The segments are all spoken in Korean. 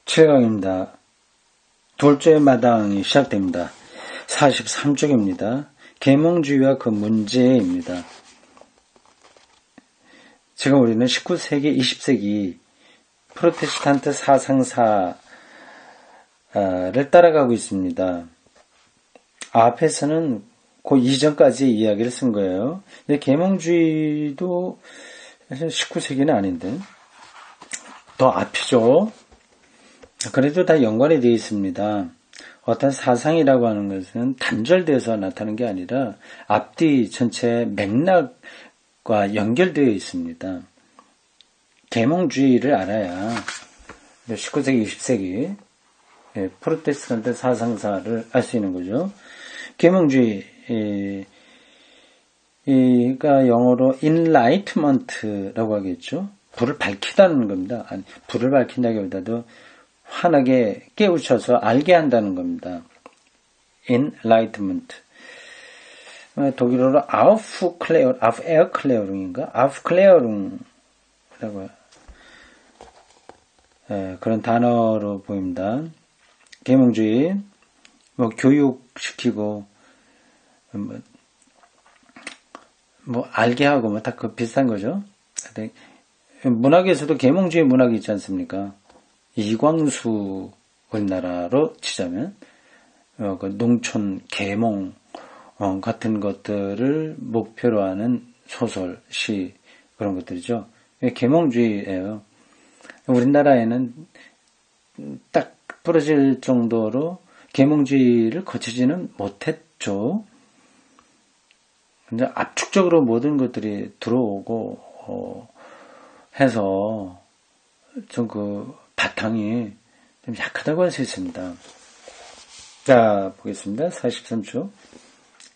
7강입니다. 둘째 마당이 시작됩니다. 43쪽입니다. 계몽주의와 그 문제입니다. 지금 우리는 19세기, 20세기 프로테스탄트 사상사를 따라가고 있습니다. 앞에서는 그 이전까지 이야기를 쓴 거예요. 근데 계몽주의도 19세기는 아닌데 더 앞이죠. 그래도 다 연관이 되어 있습니다. 어떤 사상이라고 하는 것은 단절되어서 나타나는 게 아니라 앞뒤 전체 맥락과 연결되어 있습니다. 계몽주의를 알아야 19세기, 20세기 프로테스탄트 사상사를 알 수 있는 거죠. 계몽주의가 영어로 enlightenment라고 하겠죠. 불을 밝히다는 겁니다. 아니, 불을 밝힌다기보다도 환하게 깨우쳐서 알게 한다는 겁니다. enlightenment. 독일어로 Aufklärung인가? Aufklärung이라고 그런 단어로 보입니다. 계몽주의, 교육시키고, 알게 하고, 다 그 비슷한 거죠. 문학에서도 계몽주의 문학이 있지 않습니까? 이광수 우리나라로 치자면, 그 농촌 계몽, 같은 것들을 목표로 하는 소설, 시, 그런 것들이죠. 계몽주의예요. 우리나라에는 딱 부러질 정도로 계몽주의를 거치지는 못했죠. 근데 압축적으로 모든 것들이 들어오고 해서 좀 그 바탕이 좀 약하다고 할 수 있습니다. 자, 보겠습니다. 43초.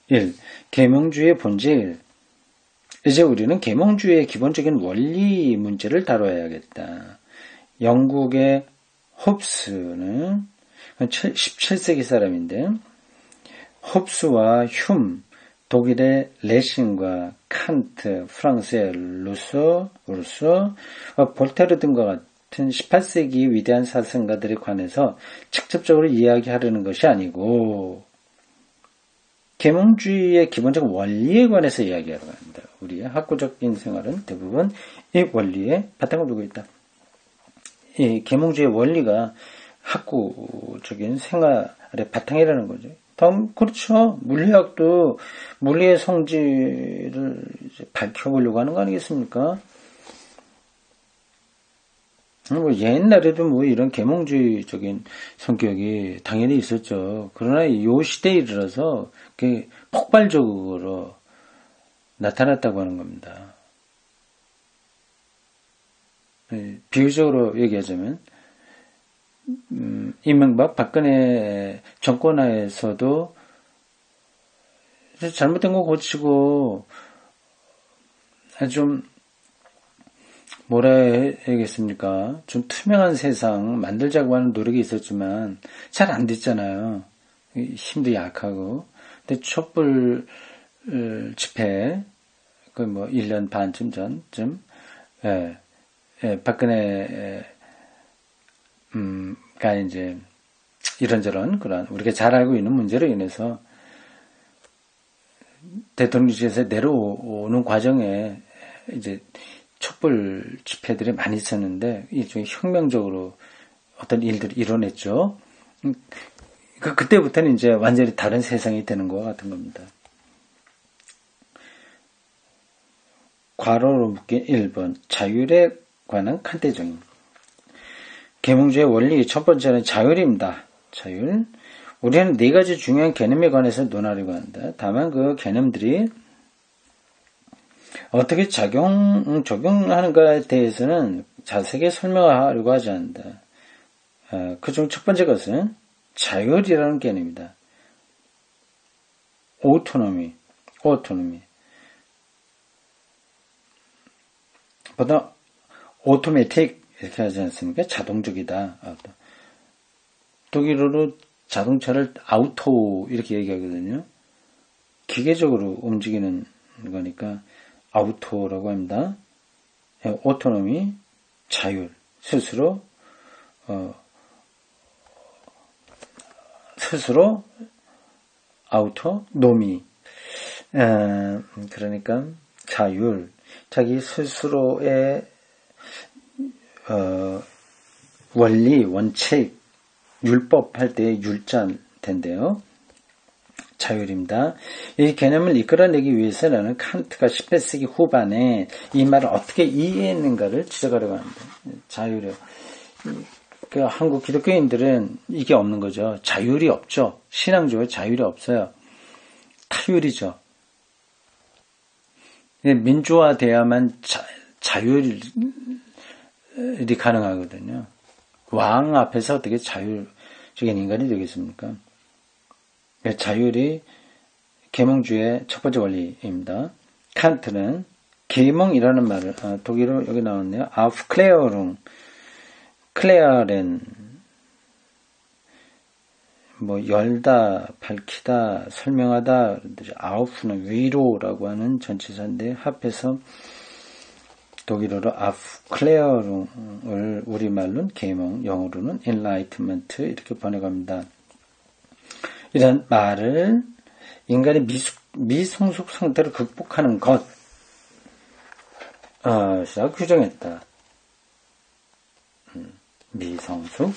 1. 계몽주의의 본질. 이제 우리는 계몽주의의 기본적인 원리 문제를 다뤄야겠다. 영국의 홉스는 17세기 사람인데 홉스와 흉, 독일의 레싱과 칸트, 프랑스의 루소, 볼테르 등과 같은 18세기 위대한 사상가들에 관해서 직접적으로 이야기하려는 것이 아니고 계몽주의의 기본적 원리에 관해서 이야기하러 합니다. 우리의 학구적인 생활은 대부분 이 원리에 바탕을 두고 있다. 이 계몽주의의 원리가 학구적인 생활의 바탕이라는 거죠. 다음, 그렇죠. 물리학도 물리의 성질을 이제 밝혀보려고 하는 거 아니겠습니까? 옛날에도 이런 계몽주의적인 성격이 당연히 있었죠. 그러나 이 시대에 이르러서 그게 폭발적으로 나타났다고 하는 겁니다. 비유적으로 얘기하자면 이명박 박근혜 정권하에서도 잘못된 거 고치고 좀 뭐라 해야겠습니까? 좀 투명한 세상 만들자고 하는 노력이 있었지만 잘 안 됐잖아요. 힘도 약하고. 근데 촛불 집회 1년 반쯤 전쯤 박근혜 가 이제 이런저런 그런 우리가 잘 알고 있는 문제로 인해서 대통령실에서 내려오는 과정에 이제 촛불 집회들이 많이 있었는데 일종의 혁명적으로 어떤 일들을 이뤄냈죠. 그때부터는 이제 완전히 다른 세상이 되는 것 같은 겁니다. 괄호로 묶인 1번 자율에 관한 칸트 정의. 계몽주의 원리 첫 번째는 자율입니다. 자율. 우리는 네 가지 중요한 개념에 관해서 논하려고 한다. 다만 그 개념들이 어떻게 적용하는가에 대해서는 자세하게 설명하려고 하지 않는다. 그중 첫 번째 것은 자율이라는 개념이다. 오토노미. 보통 오토매틱 이렇게 하지 않습니까? 자동적이다. 독일어로 자동차를 아우토 이렇게 얘기하거든요. 기계적으로 움직이는 거니까 아우토라고 합니다. 오토노미, 자율, 스스로 스스로 아우토노미, 그러니까 자율, 자기 스스로의 원리, 원칙, 율법 할 때의 율자인데요. 자율입니다. 이 개념을 이끌어내기 위해서는 칸트가 18세기 후반에 이 말을 어떻게 이해했는가를 지적하려고 합니다. 자율이요. 그 한국 기독교인들은 이게 없는 거죠. 자율이 없죠. 신앙적으로 자율이 없어요. 타율이죠. 민주화돼야만 자율이 가능하거든요. 왕 앞에서 어떻게 자율적인 인간이 되겠습니까? 자율이 계몽주의 첫 번째 원리입니다. 칸트는 계몽이라는 말을 독일어로 여기 나왔네요. 아프클레어룽, 클레어렌, 열다, 밝히다, 설명하다, 아우프는 위로라고 하는 전치사인데 합해서 독일어로 아프클레어룽을 우리말로는 계몽, 영어로는 enlightenment 이렇게 번역합니다. 이런 말을 인간의 미성숙 상태를 극복하는 것, 라고 규정했다. 미성숙,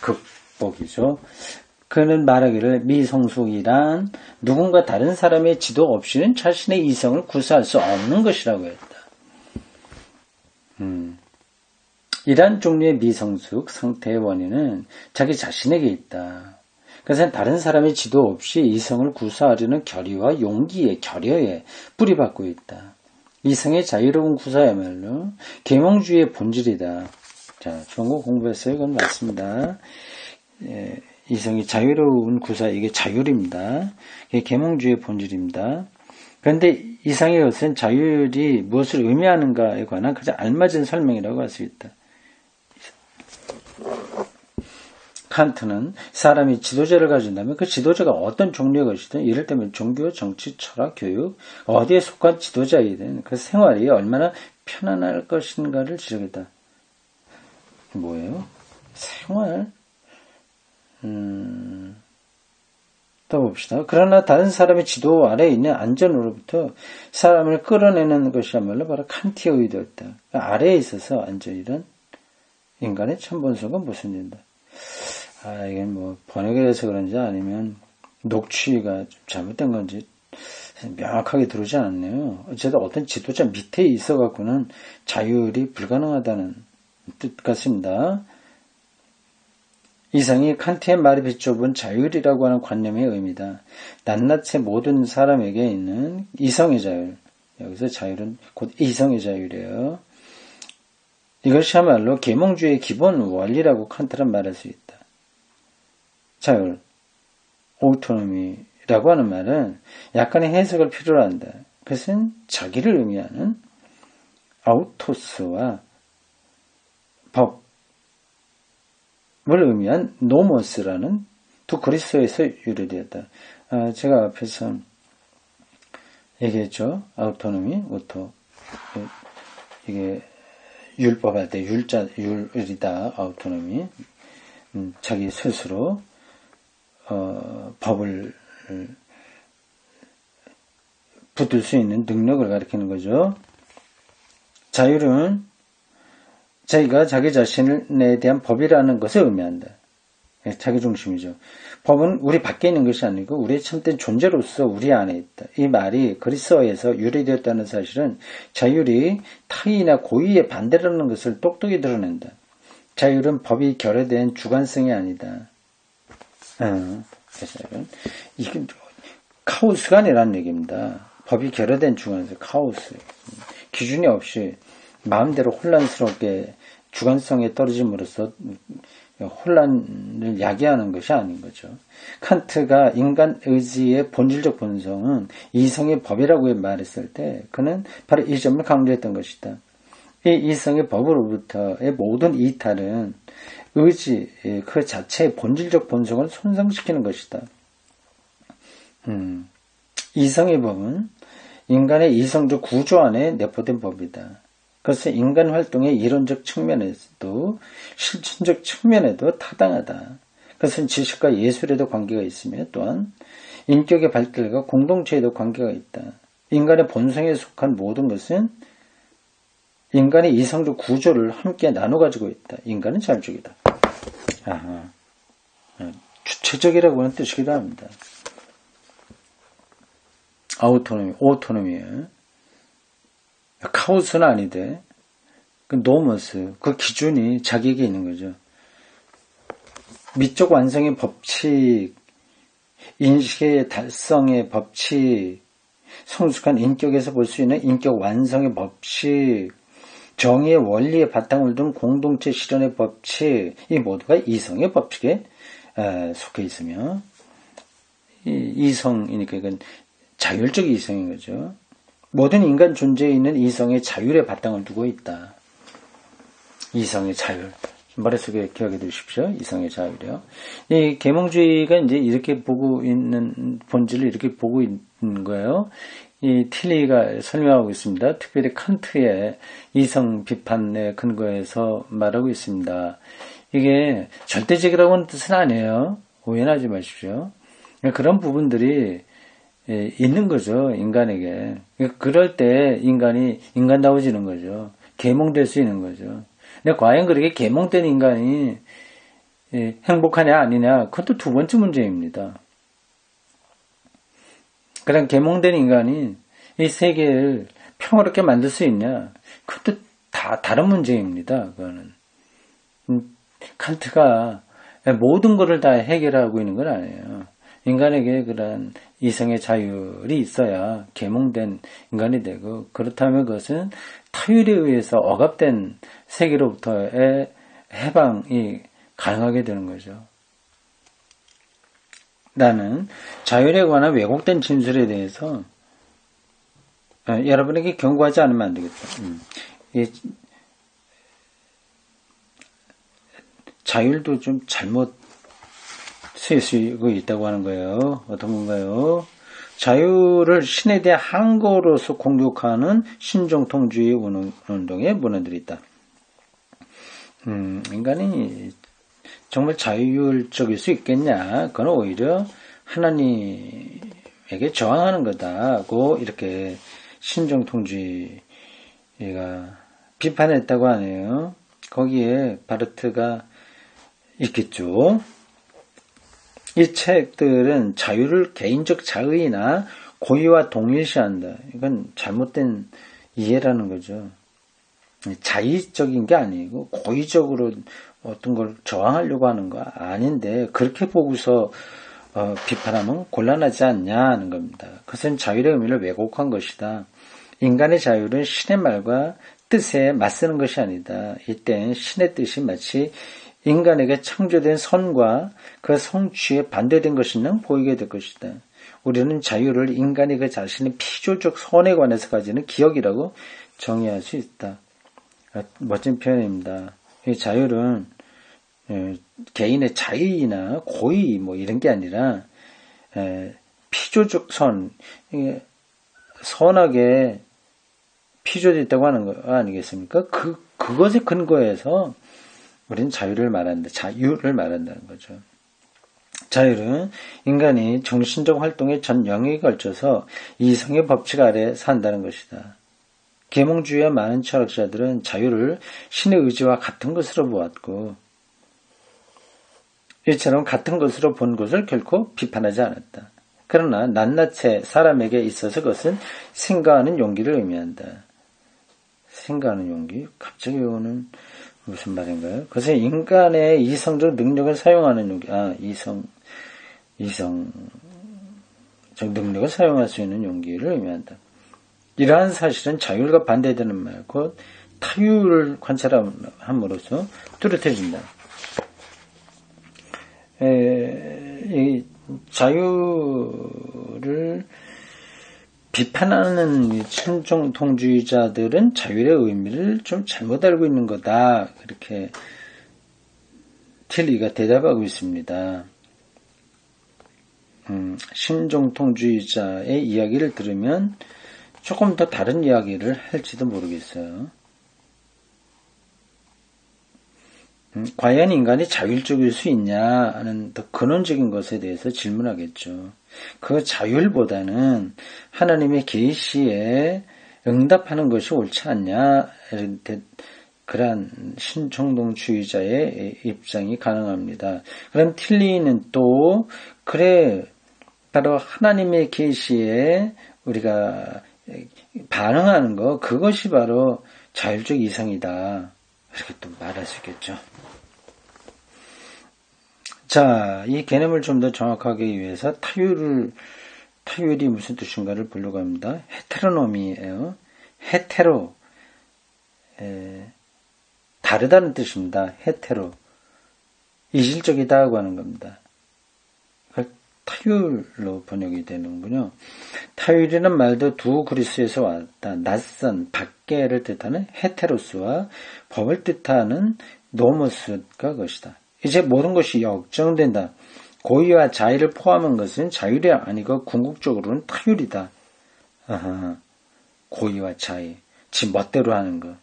극복이죠. 그는 말하기를 미성숙이란 누군가 다른 사람의 지도 없이는 자신의 이성을 구사할 수 없는 것이라고 했다. 이러한 종류의 미성숙 상태의 원인은 자기 자신에게 있다. 그것은 다른 사람의 지도 없이 이성을 구사하려는 결의와 용기의 결여에 뿌리박고 있다. 이성의 자유로운 구사야말로 계몽주의의 본질이다. 자, 좋은 거 공부했어요. 이건 맞습니다. 이성이 자유로운 구사, 이게 자율입니다. 이게 계몽주의의 본질입니다. 그런데 이상의 것은 자율이 무엇을 의미하는가에 관한 가장 알맞은 설명이라고 할 수 있다. 칸트는 사람이 지도자를 가진다면 그 지도자가 어떤 종류의 것이든 이를테면 종교, 정치, 철학, 교육, 어디에 속한 지도자이든 그 생활이 얼마나 편안할 것인가를 지적했다. 뭐예요? 생활? 또 봅시다. 그러나 다른 사람의 지도 아래에 있는 안전으로부터 사람을 끌어내는 것이야말로 바로 칸티어이드였다. 아래에 있어서 안전이란 인간의 천본성은 무슨 일인가? 이게 번역에 대해서 그런지 아니면 녹취가 좀 잘못된 건지 명확하게 들어오지 않네요. 어쨌든 어떤 지도자 밑에 있어갖고는 자율이 불가능하다는 뜻 같습니다. 이상이 칸트의 말에 비춰본 자율이라고 하는 관념의 의미다. 낱낱의 모든 사람에게 있는 이성의 자율. 여기서 자율은 곧 이성의 자율이에요. 이것이야말로 계몽주의의 기본 원리라고 칸트는 말할 수 있다. 자율, 오토노미라고 하는 말은 약간의 해석을 필요로 한다. 그것은 자기를 의미하는 아우토스와 법을 의미한 노모스라는 두 그리스어에서 유래되었다. 제가 앞에서 얘기했죠. 아우토노미, 오토. 이게 율법할 때 율이다. 아우토노미. 자기 스스로 법을 붙들 수 있는 능력을 가리키는 거죠. 자율은 자기가 자기 자신에 대한 법이라는 것을 의미한다. 자기중심이죠. 법은 우리 밖에 있는 것이 아니고 우리의 참된 존재로서 우리 안에 있다. 이 말이 그리스어에서 유래되었다는 사실은 자율이 타의나 고의에 반대라는 것을 똑똑히 드러낸다. 자율은 법이 결여된 주관성이 아니다. 이게 카오스가 아니라는 얘기입니다. 법이 결여된 주관성, 카오스. 기준이 없이 마음대로 혼란스럽게 주관성에 떨어짐으로써 혼란을 야기하는 것이 아닌 거죠. 칸트가 인간 의지의 본질적 본성은 이성의 법이라고 말했을 때 그는 바로 이 점을 강조했던 것이다. 이 이성의 법으로부터의 모든 이탈은 의지 그 자체의 본질적 본성을 손상시키는 것이다. 이성의 법은 인간의 이성적 구조 안에 내포된 법이다. 그것은 인간 활동의 이론적 측면에서도 실천적 측면에도 타당하다. 그것은 지식과 예술에도 관계가 있으며 또한 인격의 발달과 공동체에도 관계가 있다. 인간의 본성에 속한 모든 것은 인간의 이성적 구조를 함께 나눠 가지고 있다. 인간은 자율적이다. 주체적이라고 하는 뜻이기도 합니다. 오토노미. 카오스는 아니되, 그 노머스, 그 기준이 자기에게 있는 거죠. 미적 완성의 법칙, 인식의 달성의 법칙, 성숙한 인격에서 볼 수 있는 인격 완성의 법칙, 정의의 원리의 바탕을 둔 공동체 실현의 법칙, 이 모두가 이성의 법칙에 속해 있으며, 이성이니까 이건 자율적 이성인 거죠. 모든 인간 존재에 있는 이성의 자율의 바탕을 두고 있다. 이성의 자율. 머릿속에 기억해 두십시오. 이성의 자율이요. 이 계몽주의가 이제 이렇게 보고 있는, 본질을 이렇게 보고 있는 거예요. 이 틸리가 설명하고 있습니다. 특별히 칸트의 이성 비판에 근거해서 말하고 있습니다. 이게 절대적이라고 하는 뜻은 아니에요. 오해하지 마십시오. 그런 부분들이 있는 거죠. 인간에게. 그럴 때 인간이 인간다워지는 거죠. 계몽될 수 있는 거죠. 근데 과연 그렇게 계몽된 인간이 행복하냐 아니냐, 그것도 두 번째 문제입니다. 그런 계몽된 인간이 이 세계를 평화롭게 만들 수 있냐, 그것도 다 다른 문제입니다. 그거는 칸트가 모든 것을 다 해결하고 있는 건 아니에요. 인간에게 그런 이성의 자율이 있어야 계몽된 인간이 되고, 그렇다면 그것은 타율에 의해서 억압된 세계로부터의 해방이 가능하게 되는 거죠. 나는 자율에 관한 왜곡된 진술에 대해서 여러분에게 경고하지 않으면 안 되겠다. 자율도 좀 잘못 쓰이고 있다고 하는 거예요. 어떤 건가요? 자율을 신에 대한 항거로서 공격하는 신정통주의 운동의 문헌들이 있다. 인간이 정말 자율적일 수 있겠냐? 그건 오히려 하나님에게 저항하는 거다고 이렇게 신정통주의가 비판했다고 하네요. 거기에 바르트가 있겠죠. 이 책들은 자유를 개인적 자의나 고의와 동일시한다. 이건 잘못된 이해라는 거죠. 자의적인 게 아니고 고의적으로 어떤 걸 저항하려고 하는 거 아닌데, 그렇게 보고서 비판하면 곤란하지 않냐는 겁니다. 그것은 자율의 의미를 왜곡한 것이다. 인간의 자율은 신의 말과 뜻에 맞서는 것이 아니다. 이땐 신의 뜻이 마치 인간에게 창조된 선과 그 성취에 반대된 것이는 보이게 될 것이다. 우리는 자유를 인간이 그 자신의 피조적 선에 관해서 가지는 기억이라고 정의할 수 있다. 멋진 표현입니다. 이 자유는 개인의 자의나 고의 뭐 이런 게 아니라 피조적 선, 선하게 피조되어 있다고 하는 거 아니겠습니까? 그것에 근거해서 우리는 자유를 말한다는 거죠. 자유는 인간이 정신적 활동의 전 영역에 걸쳐서 이성의 법칙 아래 산다는 것이다. 계몽주의와 많은 철학자들은 자유를 신의 의지와 같은 것으로 보았고, 이처럼 같은 것으로 본 것을 결코 비판하지 않았다. 그러나 낱낱의 사람에게 있어서 그것은 생각하는 용기를 의미한다. 생각하는 용기? 갑자기 오는 무슨 말인가요? 그것은 인간의 이성적 능력을 사용하는 용기. 이성적 능력을 사용할 수 있는 용기를 의미한다. 이러한 사실은 자율과 반대되는 말, 곧 타율을 관찰함으로써 뚜렷해진다. 이 자유를 비판하는 신정통주의자들은 자율의 의미를 좀 잘못 알고 있는 거다. 이렇게 틸리가 대답하고 있습니다. 신정통주의자의 이야기를 들으면 조금 더 다른 이야기를 할지도 모르겠어요. 과연 인간이 자율적일 수 있냐 하는 더 근원적인 것에 대해서 질문하겠죠. 그 자율보다는 하나님의 계시에 응답하는 것이 옳지 않냐, 그러한 신종동주의자의 입장이 가능합니다. 그럼 틸리는 또 그래, 바로 하나님의 계시에 우리가 반응하는 것, 그것이 바로 자율적 이성이다, 이렇게 또 말할 수 있겠죠. 자, 이 개념을 좀 더 정확하게 위해서 타율이 무슨 뜻인가를 보려고 합니다. 헤테로노미예요. 헤테로, 다르다는 뜻입니다. 헤테로, 이질적이다고 하는 겁니다. 타율로 번역이 되는군요. 타율이라는 말도 두 그리스에서 왔다. 낯선, 밖에를 뜻하는 헤테로스와 법을 뜻하는 노모스가 것이다. 이제 모든 것이 역정된다. 고의와 자의를 포함한 것은 자율이 아니고 궁극적으로는 타율이다. 아하, 고의와 자의, 지 멋대로 하는 것.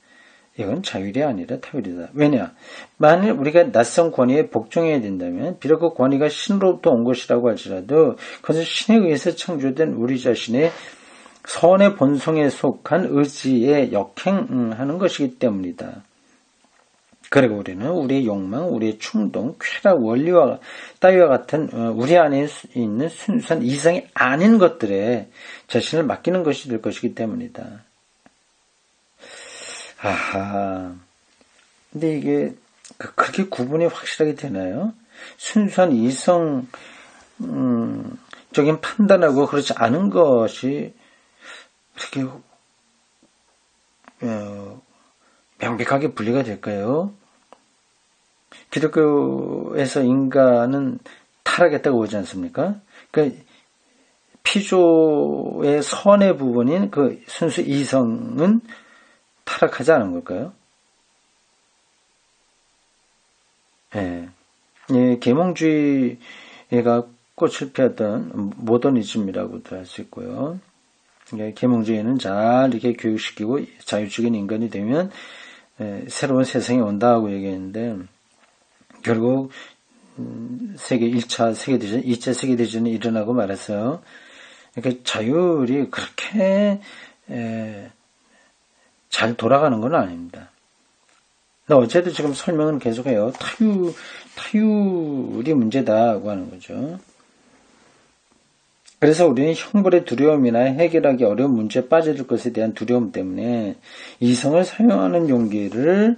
이건 자율이 아니라 타율이다. 왜냐? 만일 우리가 낯선 권위에 복종해야 된다면 비록 그 권위가 신으로부터 온 것이라고 할지라도 그것은 신에 의해서 창조된 우리 자신의 선의 본성에 속한 의지에 역행하는 것이기 때문이다. 그리고 우리는 우리의 욕망, 우리의 충동, 쾌락, 원리와 따위와 같은 우리 안에 있는 순수한 이성이 아닌 것들에 자신을 맡기는 것이 될 것이기 때문이다. 아하. 근데 이게 그렇게 구분이 확실하게 되나요? 순수한 이성적인 판단하고 그렇지 않은 것이 그렇게 명백하게 분리가 될까요? 기독교에서 인간은 타락했다고 보지 않습니까? 그러니까 피조의 선의 부분인 그 순수 이성은 타락하지 않은 걸까요? 예. 예, 계몽주의가 꽃을 피웠던 모더니즘이라고도 할 수 있고요. 예, 계몽주의는 잘 이렇게 교육시키고 자율적인 인간이 되면 새로운 세상이 온다고 얘기했는데 결국 세계 1차 세계대전, 2차 세계대전이 일어나고 말았어요. 그러니까 자율이 그렇게 잘 돌아가는 건 아닙니다. 근데 어쨌든 지금 설명은 계속해요. 타율이 문제다고 하는 거죠. 그래서 우리는 형벌의 두려움이나 해결하기 어려운 문제에 빠져들 것에 대한 두려움 때문에 이성을 사용하는 용기를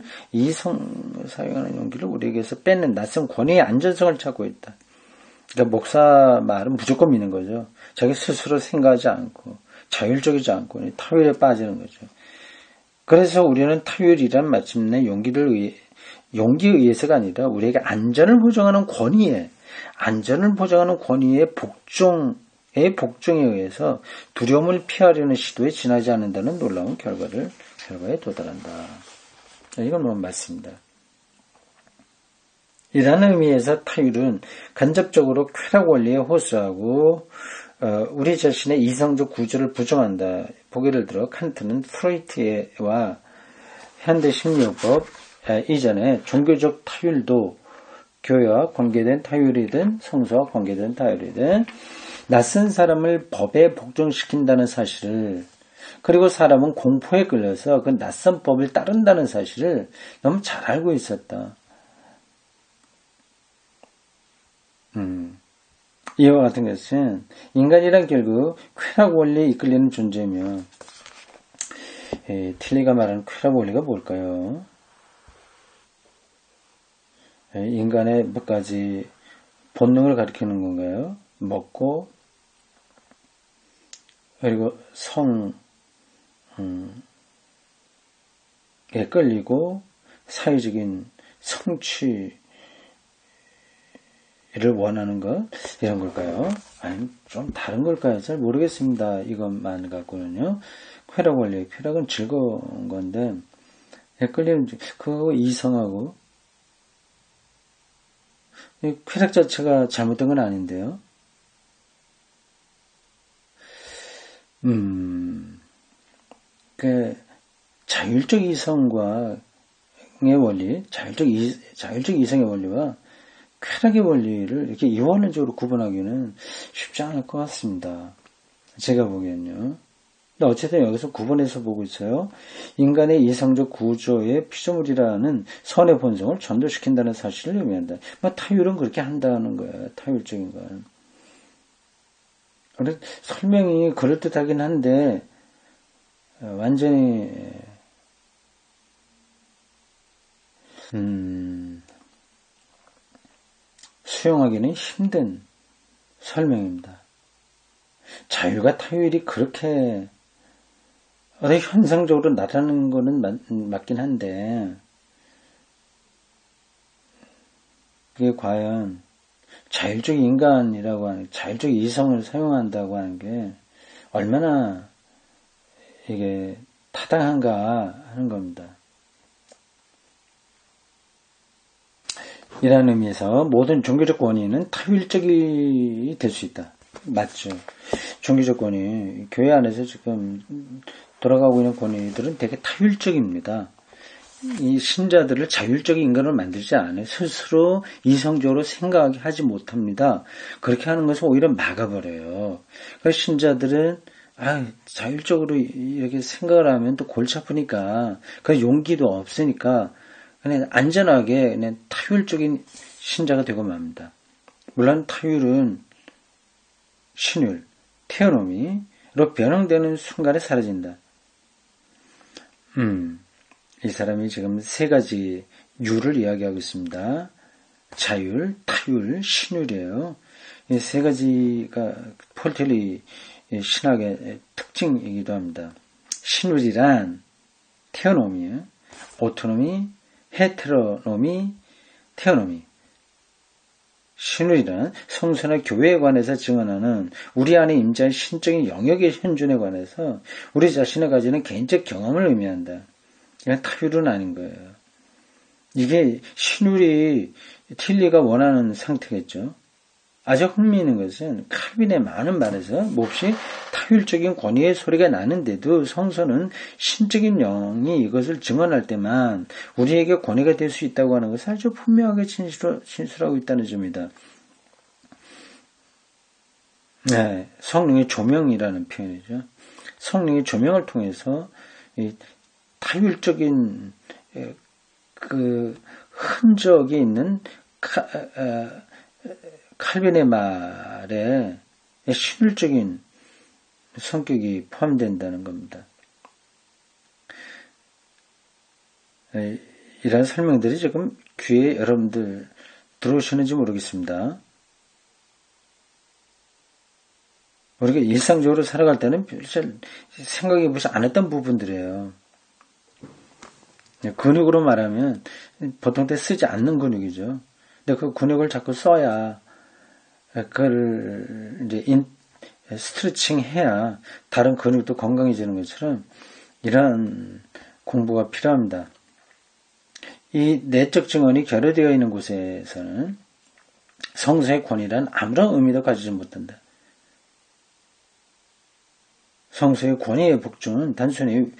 우리에게서 뺏는 낯선 권위의 안전성을 찾고 있다. 그러니까 목사 말은 무조건 믿는 거죠. 자기 스스로 생각하지 않고 자율적이지 않고 타율에 빠지는 거죠. 그래서 우리는 타율이란 마침내 용기에 의해서가 아니라 우리에게 안전을 보장하는 권위의 복종에 의해서 두려움을 피하려는 시도에 지나지 않는다는 놀라운 결과에 도달한다. 이건 뭐 맞습니다. 이라는 의미에서 타율은 간접적으로 쾌락 원리에 호소하고 우리 자신의 이성적 구조를 부정한다. 보기를 들어 칸트는 프로이트와 현대심리학법 이전에 종교적 타율도 교회와 관계된 타율이든 성서와 관계된 타율이든 낯선 사람을 법에 복종시킨다는 사실을 그리고 사람은 공포에 끌려서 그 낯선 법을 따른다는 사실을 너무 잘 알고 있었다. 이와 같은 것은 인간이란 결국 쾌락 원리에 이끌리는 존재며 틸리가 말하는 쾌락 원리가 뭘까요? 인간의 몇 가지 본능을 가리키는 건가요? 먹고 그리고 성에 끌리고 사회적인 성취 를 원하는 것 이런 걸까요? 아니면 좀 다른 걸까요? 잘 모르겠습니다. 이것만 갖고는요. 쾌락 원리, 쾌락은 즐거운 건데 끌리는 그거 이성하고 쾌락 자체가 잘못된 건 아닌데요. 그 자율적 이성과 원리, 자율적 이성의 원리와 쾌락의 원리를 이렇게 이원론적으로 구분하기는 쉽지 않을 것 같습니다. 제가 보기엔요. 근데 어쨌든 여기서 구분해서 보고 있어요. 인간의 이성적 구조의 피조물이라는 선의 본성을 전도시킨다는 사실을 의미한다. 타율은 그렇게 한다는 거예요. 타율적인 건. 설명이 그럴듯하긴 한데 완전히 수용하기는 힘든 설명입니다. 자율과 타율이 그렇게 현상적으로 나타나는 거는 맞긴 한데 그게 과연 자율적 인간이라고 하는 자율적 이성을 사용한다고 하는 게 얼마나 이게 타당한가 하는 겁니다. 이라는 의미에서 모든 종교적 권위는 타율적이 될 수 있다. 맞죠. 종교적 권위, 교회 안에서 지금 돌아가고 있는 권위들은 되게 타율적입니다. 이 신자들을 자율적인 인간으로 만들지 않아요. 스스로 이성적으로 생각하게 하지 못합니다. 그렇게 하는 것은 오히려 막아버려요. 그래서 신자들은 자율적으로 이렇게 생각을 하면 또 골치 아프니까 그 용기도 없으니까 그냥 안전하게 그냥 타율적인 신자가 되고 맙니다. 물론 타율은 신율, 테오노미로 변형되는 순간에 사라진다. 이 사람이 지금 세 가지 율을 이야기하고 있습니다. 자율, 타율, 신율이에요. 이 세 가지가 폴텔리 신학의 특징이기도 합니다. 신율이란 테오노미예요. 오토노미, 헤테로노미, 테오노미. 신율이란 성서나 교회에 관해서 증언하는 우리 안에 임재한 신적인 영역의 현존에 관해서 우리 자신이 가지는 개인적 경험을 의미한다. 이건 타율은 아닌 거예요. 이게 신율이 틸리가 원하는 상태겠죠. 아주 흥미있는 것은 칼빈의 많은 말에서 몹시 타율적인 권위의 소리가 나는데도 성서는 신적인 영이 이것을 증언할 때만 우리에게 권위가 될 수 있다고 하는 것을 아주 분명하게 진술하고 있다는 점이다. 네, 성령의 조명이라는 표현이죠. 성령의 조명을 통해서 이 타율적인 그 흔적이 있는 칼빈의 말에 신율적인 성격이 포함된다는 겁니다. 이런 설명들이 지금 귀에 여러분들 들어오시는지 모르겠습니다. 우리가 일상적으로 살아갈 때는 별 생각해보지 않았던 부분들이에요. 근육으로 말하면 보통 때 쓰지 않는 근육이죠. 근데 그 근육을 자꾸 써야 그걸 이제 스트레칭 해야 다른 근육도 건강해지는 것처럼 이러한 공부가 필요합니다. 이 내적 증언이 결여되어 있는 곳에서는 성서의 권위란 아무런 의미도 가지지 못한다. 성서의 권위의 복종은 단순히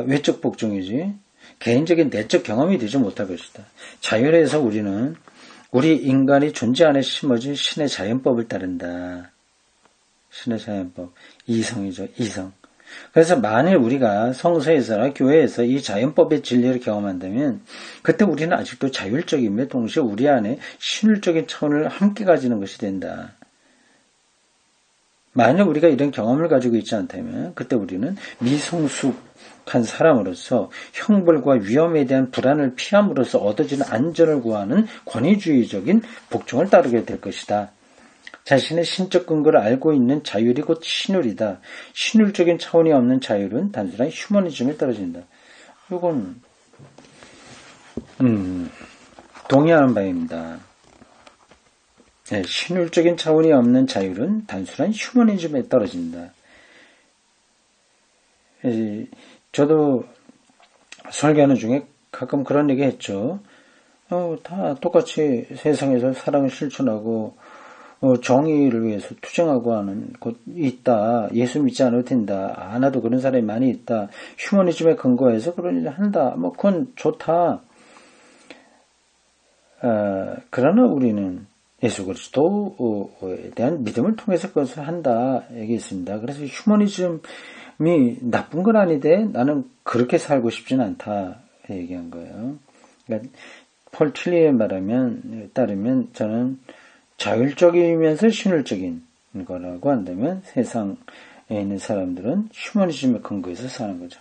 외적 복종이지 개인적인 내적 경험이 되지 못할 것이다. 자율에서 우리는 우리 인간이 존재 안에 심어진 신의 자연법을 따른다. 신의 자연법. 이성이죠. 이성. 그래서 만일 우리가 성서에서나 교회에서 이 자연법의 진리를 경험한다면 그때 우리는 아직도 자율적임에 동시에 우리 안에 신율적인 차원을 함께 가지는 것이 된다. 만약 우리가 이런 경험을 가지고 있지 않다면 그때 우리는 미성숙한 사람으로서 형벌과 위험에 대한 불안을 피함으로써 얻어지는 안전을 구하는 권위주의적인 복종을 따르게 될 것이다. 자신의 신적 근거를 알고 있는 자율이 곧 신율이다. 신율적인 차원이 없는 자율은 단순한 휴머니즘에 떨어진다. 이건 동의하는 바입니다. 네, 신율적인 차원이 없는 자율은 단순한 휴머니즘에 떨어진다. 저도 설교하는 중에 가끔 그런 얘기 했죠. 다 똑같이 세상에서 사랑을 실천하고 정의를 위해서 투쟁하고 하는 곳 있다. 예수 믿지 않아도 된다. 안 와도 그런 사람이 많이 있다. 휴머니즘에 근거해서 그런 일을 한다. 그건 좋다. 그러나 우리는 예수 그리스도에 대한 믿음을 통해서 그것을 한다 얘기했습니다. 그래서 휴머니즘이 나쁜 건 아닌데 나는 그렇게 살고 싶지는 않다 얘기한 거예요. 그러니까 폴 틸리의 말하면 따르면 저는 자율적이면서 신율적인 거라고 한다면 세상에 있는 사람들은 휴머니즘의 근거에서 사는 거죠.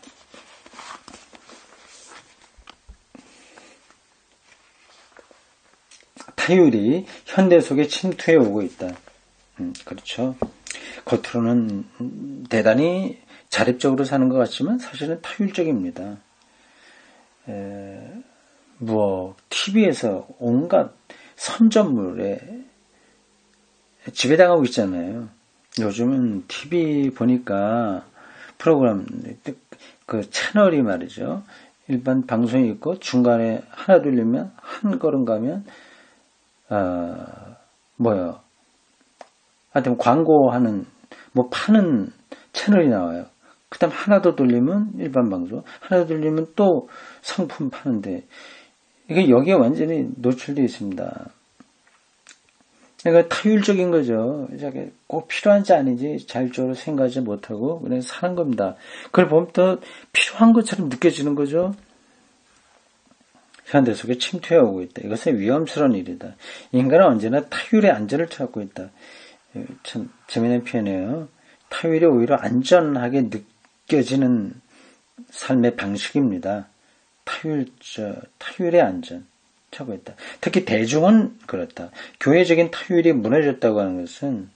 타율이 현대 속에 침투해 오고 있다. 그렇죠. 겉으로는 대단히 자립적으로 사는 것 같지만 사실은 타율적입니다. TV에서 온갖 선전물에 지배당하고 있잖아요. 요즘은 TV 보니까 프로그램, 그 채널이 말이죠. 일반 방송이 있고 중간에 하나 들리면 한 걸음 가면 하여튼 광고하는, 파는 채널이 나와요. 그 다음 하나 더 돌리면 일반 방송, 하나 더 돌리면 또 상품 파는데, 이게 여기에 완전히 노출되어 있습니다. 그러니까 타율적인 거죠. 꼭 필요한지 아닌지 자율적으로 생각하지 못하고 그냥 사는 겁니다. 그걸 보면 더 필요한 것처럼 느껴지는 거죠. 현대 속에 침투해 오고 있다. 이것은 위험스러운 일이다. 인간은 언제나 타율의 안전을 찾고 있다. 참 재미있는 표현이에요. 타율이 오히려 안전하게 느껴지는 삶의 방식입니다. 타율의 안전 찾고 있다. 특히 대중은 그렇다. 교회적인 타율이 무너졌다고 하는 것은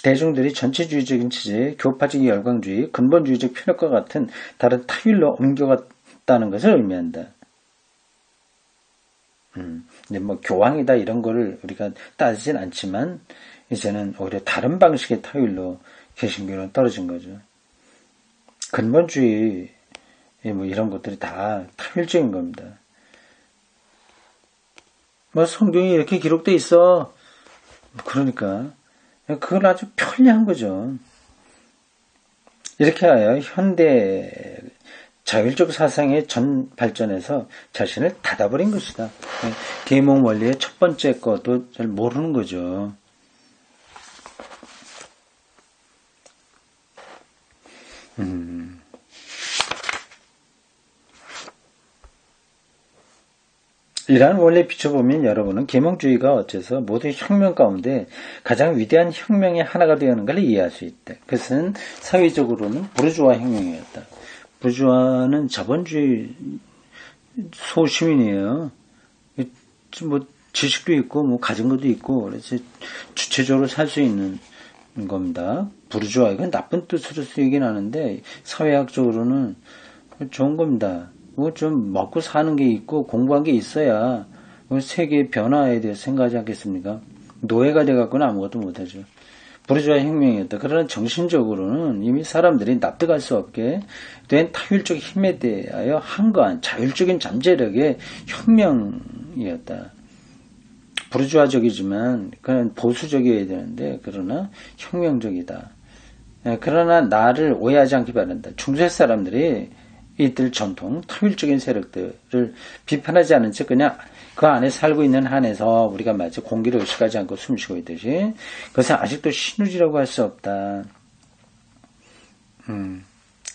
대중들이 전체주의적인 체제, 교파적 열광주의, 근본주의적 편협과 같은 다른 타율로 옮겨갔다는 것을 의미한다. 근데 교황이다 이런 거를 우리가 따지진 않지만 이제는 오히려 다른 방식의 타율로 개신교는 떨어진 거죠. 근본주의 이런 것들이 다 타율적인 겁니다. 성경이 이렇게 기록돼 있어. 그러니까 그건 아주 편리한 거죠. 이렇게 하여 현대 자율적 사상의 전 발전에서 자신을 닫아버린 것이다. 계몽 원리의 첫 번째 것도 잘 모르는 거죠. 이러한 원리에 비춰보면 여러분은 계몽주의가 어째서 모든 혁명 가운데 가장 위대한 혁명의 하나가 되어가는 걸 이해할 수 있다. 그것은 사회적으로는 부르주아 혁명이었다. 부르주아는 자본주의 소시민이에요. 지식도 있고 가진 것도 있고 그래서 주체적으로 살 수 있는 겁니다. 부르주아 이건 나쁜 뜻으로 쓰이긴 하는데 사회학적으로는 좋은 겁니다. 좀 먹고 사는 게 있고 공부한 게 있어야 세계의 변화에 대해서 생각하지 않겠습니까? 노예가 돼갖고는 아무것도 못하죠. 부르주아 혁명이었다. 그러나 정신적으로는 이미 사람들이 납득할 수 없게 된 타율적 힘에 대하여 항거한 자율적인 잠재력의 혁명이었다. 부르주아적이지만 그건 보수적이어야 되는데 그러나 혁명적이다. 그러나 나를 오해하지 않기 바란다. 중세 사람들이 이들 전통 타율적인 세력들을 비판하지 않은 채 그냥 그 안에 살고 있는 한에서 우리가 마치 공기를 의식하지 않고 숨쉬고 있듯이 그것은 아직도 신율이라고 할 수 없다.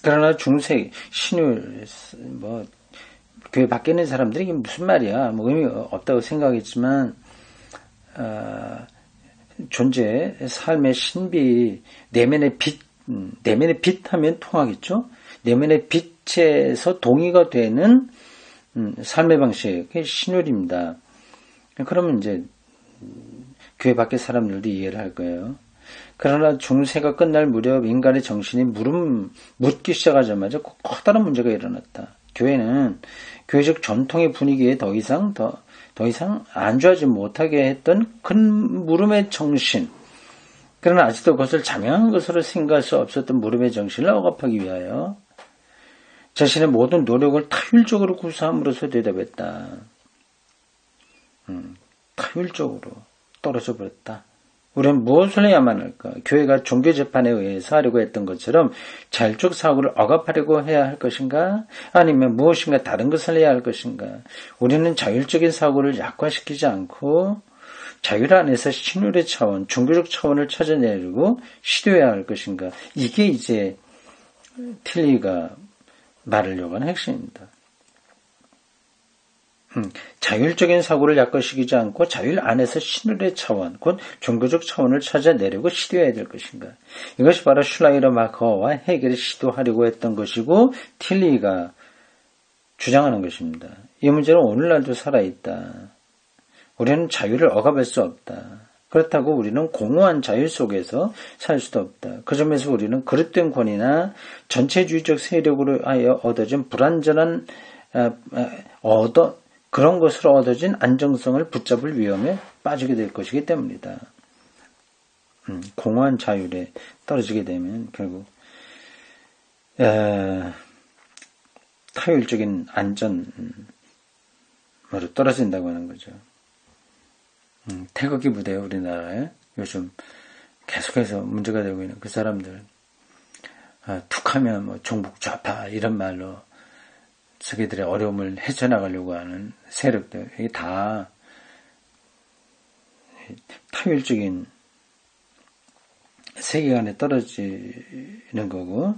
그러나 중세 신율 교회 밖에 있는 사람들이 이게 무슨 말이야? 의미 없다고 생각했지만 존재 삶의 신비 내면의 빛 하면 통하겠죠? 내면의 빛에서 동의가 되는 삶의 방식이 신율입니다. 그러면 이제 교회 밖의 사람들도 이해를 할 거예요. 그러나 중세가 끝날 무렵 인간의 정신이 묻기 시작하자마자 커다란 문제가 일어났다. 교회는 교회적 전통의 분위기에 더 이상 안주하지 못하게 했던 큰 물음의 정신, 그러나 아직도 그것을 자명한 것으로 생각할 수 없었던 물음의 정신을 억압하기 위하여 자신의 모든 노력을 타율적으로 구사함으로써 대답했다. 타율적으로 떨어져 버렸다. 우리는 무엇을 해야만 할까? 교회가 종교 재판에 의해서 하려고 했던 것처럼 자율적 사고를 억압하려고 해야 할 것인가? 아니면 무엇인가 다른 것을 해야 할 것인가? 우리는 자율적인 사고를 약화시키지 않고 자율 안에서 신율의 차원, 종교적 차원을 찾아내려고 시도해야 할 것인가? 이게 이제 틸리가 말하려고 하는 핵심입니다. 자율적인 사고를 약화시키지 않고 자율 안에서 신율의 차원, 곧 종교적 차원을 찾아내려고 시도해야 될 것인가. 이것이 바로 슐라이러 마커와 해결을 시도하려고 했던 것이고 틸리가 주장하는 것입니다. 이 문제는 오늘날도 살아있다. 우리는 자유를 억압할 수 없다. 그렇다고 우리는 공허한 자유 속에서 살 수도 없다. 그 점에서 우리는 그릇된 권위나 전체주의적 세력으로 하여 얻어진 불완전한 그런 것으로 얻어진 안정성을 붙잡을 위험에 빠지게 될 것이기 때문이다. 공허한 자율에 떨어지게 되면 결국 타율적인 안전으로 떨어진다고 하는 거죠. 태극기 부대요, 우리나라에 요즘 계속해서 문제가 되고 있는 그 사람들, 툭하면 뭐 종북 좌파 이런 말로 자기들의 어려움을 헤쳐나가려고 하는 세력들, 이게 다 타율적인 세계관에 떨어지는 거고,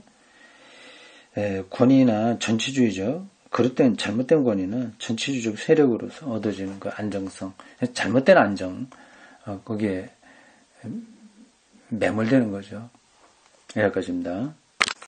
권위나 전체주의적, 그릇된 잘못된 권위는 전체주의적 세력으로서 얻어지는 그 안정성, 잘못된 안정, 거기에 매몰되는 거죠. 여기까지입니다.